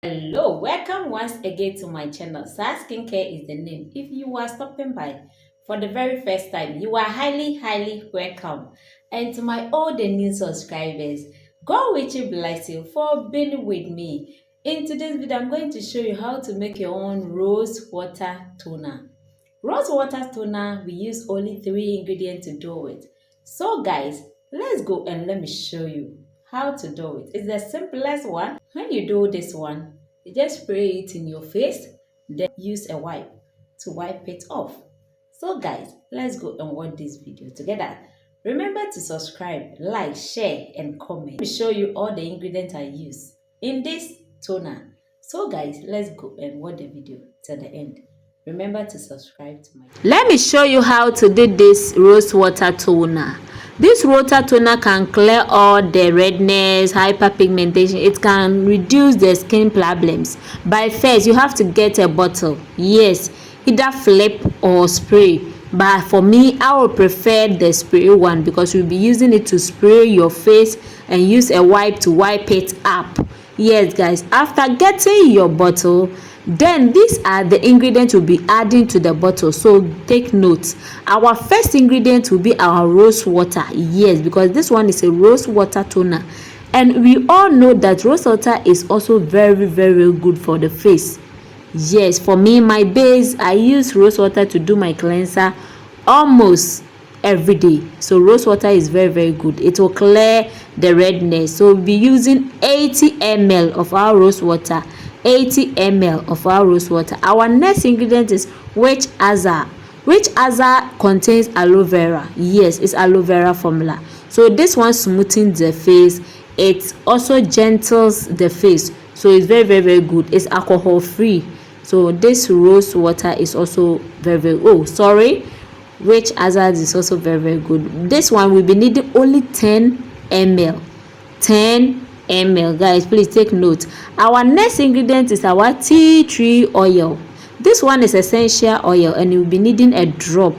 Hello, welcome once again to my channel. Sar Skincare is the name. If you are stopping by for the very first time, you are highly welcome. And to my old and new subscribers, God will bless you for being with me. In today's video, I'm going to show you how to make your own rose water toner. Rose water toner, we use only 3 ingredients to do it. So guys, let's go and let me show you how to do it. It's the simplest one. When you do this one, you just spray it in your face, then use a wipe to wipe it off. So guys, let's go and watch this video together. Remember to subscribe, like, share and comment. Let me show you all the ingredients I use in this toner. So guys, let's go and watch the video till the end. Remember to subscribe to my channel. Let me show you how to do this rose water toner. This water toner can clear all the redness, hyperpigmentation. It can reduce the skin problems. But first, you have to get a bottle. Yes, either flip or spray. But for me, I would prefer the spray one because you'll be using it to spray your face and use a wipe to wipe it up. Yes, guys, after getting your bottle, then these are the ingredients we'll be adding to the bottle. So take note. Our first ingredient will be our rose water. Yes, because this one is a rose water toner, and we all know that rose water is also very good for the face. Yes, for me, my base, I use rose water to do my cleanser almost every day. So rose water is very good. It will clear the redness. So we'll be using 80 ml of our rose water. 80 ml of our rose water. Our next ingredient is witch hazel. Witch hazel contains aloe vera. Yes, it's aloe vera formula. So this one smoothens the face. It also gentles the face. So it's very good. It's alcohol free. So this rose water is also witch hazel is also very good. This one will be needing only 10 ml. 10 ml. Guys, please take note. Our next ingredient is our tea tree oil. This one is essential oil and you'll be needing a drop.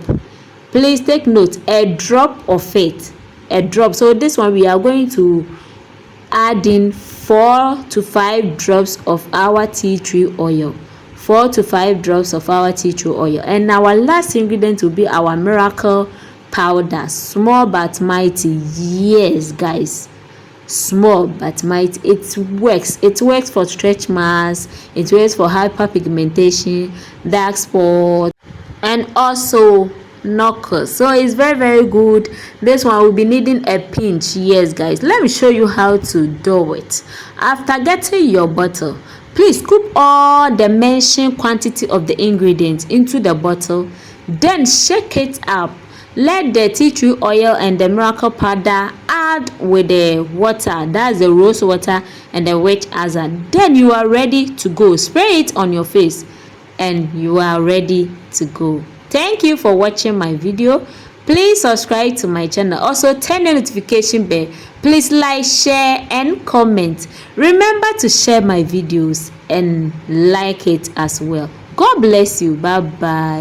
Please take note, a drop of it. A drop. So this one we are going to add in 4 to 5 drops of our tea tree oil. 4 to 5 drops of our tea tree oil. And our last ingredient will be our miracle powder. Small but mighty. Yes, guys, small but mighty. It works for stretch marks, it works for hyperpigmentation, dark spots, and also knuckles. So it's very good. This one will be needing a pinch. Yes, guys, let me show you how to do it. After getting your bottle, please scoop all the mentioned quantity of the ingredients into the bottle, then shake it up. Let the tea tree oil and the miracle powder add with the water, that's the rose water and the witch hazel. Then you are ready to go. Spray it on your face and you are ready to go. Thank you for watching my video. Please subscribe to my channel. Also turn the notification bell. Please like, share and comment. Remember to share my videos and like it as well. God bless you. Bye bye.